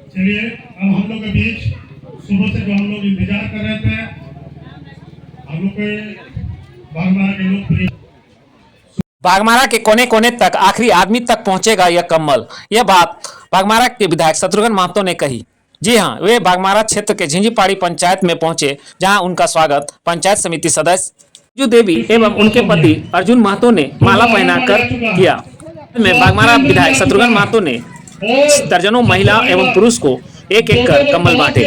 चलिए अब हम लोग के बीच सुबह से जो हम लोग इंतजार कर रहे थे, हम लोग के बागमारा के लोग बागमारा के कोने कोने तक आखिरी आदमी तक पहुंचेगा यह कम्बल। यह बात बागमारा के विधायक शत्रुघ्न महतो ने कही। जी हां, वे बागमारा क्षेत्र के झिंझीपाड़ी पंचायत में पहुंचे, जहां उनका स्वागत पंचायत समिति सदस्य अंजू देवी एवं उनके पति अर्जुन महतो ने माला पहनाकर किया। में बागमारा विधायक शत्रुघ्न महतो ने दर्जनों महिला एवं पुरुष को एक एक कर कम्बल बांटे।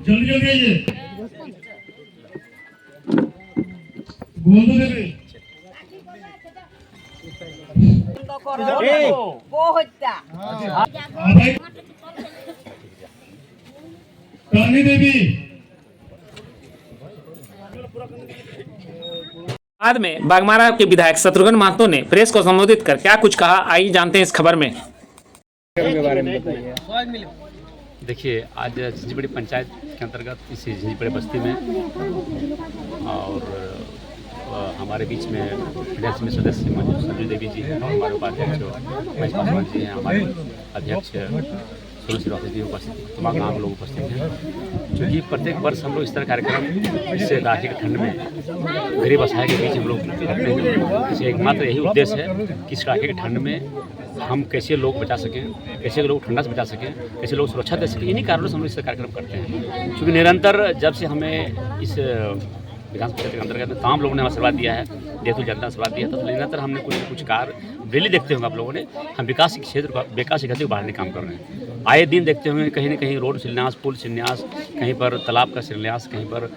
जल्दी जल्दी आइए। गोंदू देवी रानी देवी। बाद में बागमारा के विधायक शत्रुघ्न महतो ने प्रेस को संबोधित कर क्या कुछ कहा, आइए जानते हैं इस खबर में। देखिए, आज झिंझीपाड़ी पंचायत के अंतर्गत इस झिंझीपाड़ी बस्ती में और हमारे बीच में विधायक समिति सदस्य संजू देवी जी हैं, हमारे उपाध्यक्ष महेश पासवान जी हैं, हमारे अध्यक्ष सुरेश श्रीवास्तव जी उपस्थित, तमाम आम लोग उपस्थित हैं। क्योंकि प्रत्येक वर्ष हम लोग इस तरह कार्यक्रम इससे राखी की ठंड में गरीब असहाय के बीच हम लोग करते हैं। इसे एकमात्र यही उद्देश्य है कि इस राखी की ठंड में हम कैसे लोग बचा सकें, कैसे लोग ठंडा से बचा सकें, कैसे लोग सुरक्षा दे सकें। इन्हीं कारणों से हम लोग इस कार्यक्रम करते हैं। क्योंकि निरंतर जब से हमें इस विधान परिषद के अंतर्गत तमाम लोगों ने हमें आशीर्वाद दिया है, देश जनता आशीर्वाद दिया, तो निरंतर हमने कुछ कार्य डेली देखते होंगे आप लोगों ने, हम विकास के क्षेत्र का विकास की गति को बढ़ाने का काम कर रहे हैं। आए दिन देखते होंगे कहीं न कहीं रोड शिलान्यास, पुल शिलान्यास, कहीं पर तालाब का शिलान्यास, कहीं पर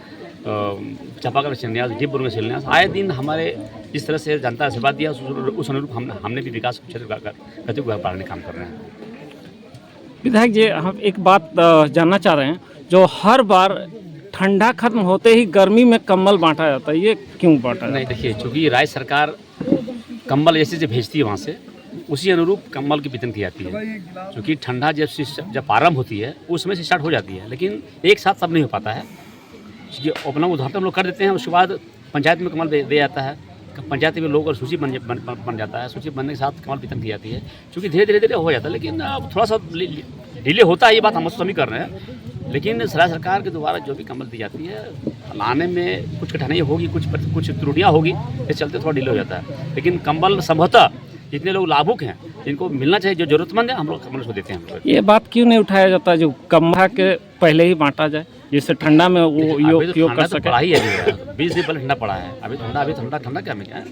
चापाकल शिलान्यास, डिपबुर में शिलान्यास। आए दिन हमारे जिस तरह से जनता आशीर्वाद दिया उस अनुरूप हमने भी विकास के क्षेत्र का गति को बढ़ाने का काम कर रहे हैं। विधायक जी, हम एक बात जानना चाह रहे हैं, जो हर बार ठंडा खत्म होते ही गर्मी में कंबल बांटा जाता है, ये क्यों बांटा जाता है? नहीं, देखिए, चूँकि राज्य सरकार कंबल जैसे भेजती है वहाँ से, उसी अनुरूप कंबल की वितरण की जाती है। क्योंकि ठंडा जब प्रारंभ होती है उस समय से स्टार्ट हो जाती है, लेकिन एक साथ सब नहीं हो पाता है। ये अपना उदाहरण हम लोग कर देते हैं, उसके बाद पंचायत में कमल दे जाता है, पंचायत में लोग और सूची बन जाता है, सूची बनने के साथ कमल वितरण की जाती है। क्योंकि धीरे धीरे हो जाता है, लेकिन अब थोड़ा सा डिले होता है, ये बात हम सभी कर रहे हैं। लेकिन राज्य सरकार के द्वारा जो भी कमल दी जाती है, लाने में कुछ कठिनाई होगी, कुछ त्रुटियाँ होगी, इस चलते थोड़ा डिले हो जाता है। लेकिन कंबल संभवतः जितने लोग लाभुक हैं, जिनको मिलना चाहिए, जो जरूरतमंद है, हम लोग कंबल को देते हैं। ये बात क्यों नहीं उठाया जाता जो कंबल के पहले ही बांटा जाए, जिससे ठंडा में वो उपयोग कर सके? पड़ा ही है, 20 दिन पहले ठंडा पड़ा है। अभी ठंडा क्या में क्या है?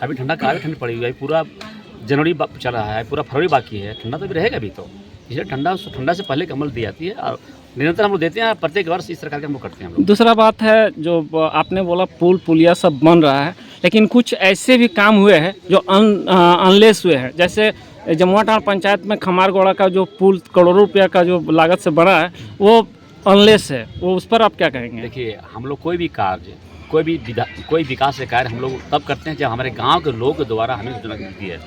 अभी ठंड पड़ी हुई है। पूरा जनवरी चल रहा है, पूरा फरवरी बाकी है, ठंडा तो अभी रहेगा अभी तो। इसलिए ठंडा से पहले कमल दी जाती है और निरंतर हम लोग देते हैं। प्रत्येक वर्ष इस तरह के हम लोग करते हैं हम लोग। दूसरा बात है, जो आपने बोला पुलिया सब बन रहा है, लेकिन कुछ ऐसे भी काम हुए हैं जो अनलेस हुए हैं। जैसे जमुआटांड़ पंचायत में खमारगोड़ा का जो पुल करोड़ों रुपया का जो लागत से बना है, वो अनलेस है। वो उस पर आप क्या कहेंगे? देखिए, हम लोग कोई भी कार्य, कोई विकास के कार्य हम लोग तब करते हैं जब हमारे गाँव के लोग के द्वारा हमें सूचना मिलती है,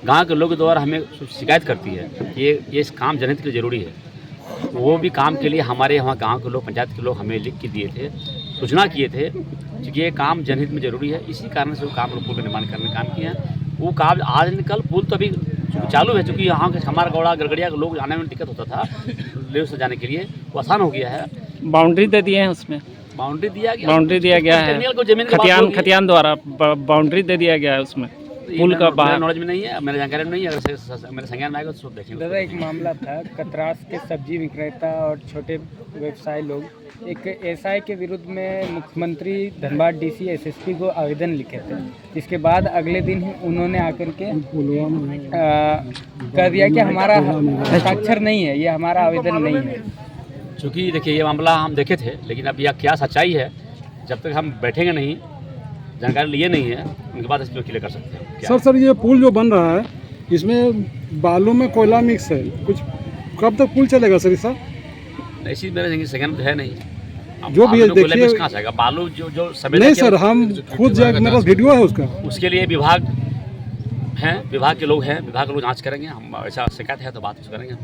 गाँव के लोग के द्वारा हमें शिकायत करती है कि ये इस काम जनहित के लिए ज़रूरी है। वो भी काम के लिए हमारे यहाँ गांव के लोग, पंचायत के लोग हमें लिख के दिए थे, सूचना किए थे कि ये काम जनहित में जरूरी है। इसी कारण से वो काम लोग पुल का निर्माण करने का काम किए हैं। वो काम आज निकल पुल तो अभी चालू है, चूँकि यहाँ के खमारगौड़ा गड़गड़िया के लोग आने में दिक्कत होता था ले से जाने के लिए, वो आसान हो गया है। बाउंड्री दे दिए हैं, उसमें बाउंड्री दिया गया है, खतियान द्वारा बाउंड्री दे दिया गया है उसमें। पुल का बाहर नॉलेज में नहीं है, मेरे जानकारी में नहीं है। अगर मेरे संज्ञान में आएगा तो सब देखेंगे। दादा, एक मामला था, कतरास के सब्जी विक्रेता और छोटे व्यवसायी लोग एक एसआई के विरुद्ध में मुख्यमंत्री, धनबाद डीसी, एसएसपी को आवेदन लिखे थे। इसके बाद अगले दिन ही उन्होंने आकर के कह दिया कि हमारा हस्ताक्षर नहीं है, ये हमारा आवेदन नहीं है। चूँकि देखिए, ये मामला हम देखे थे, लेकिन अब यह क्या सच्चाई है, जब तक हम बैठेंगे नहीं, जानकारी लिए नहीं है, उनके बाद इसमें क्लियर कर सकते हैं। सर ये पुल जो बन रहा है, इसमें बालू में कोयला मिक्स है, कुछ कब तक पुल चलेगा सर? इसका ऐसी मेरे संज्ञान है नहीं। जो भी है देखिए, कहाँ जाएगा बालू जो समय नहीं सर, हम खुद जाएगा, मेरे पास वीडियो है उसका। उसके लिए विभाग हैं, विभाग के लोग हैं, विभाग के लोग जाँच करेंगे। हम ऐसा शिकायत है तो बात करेंगे,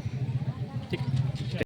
ठीक।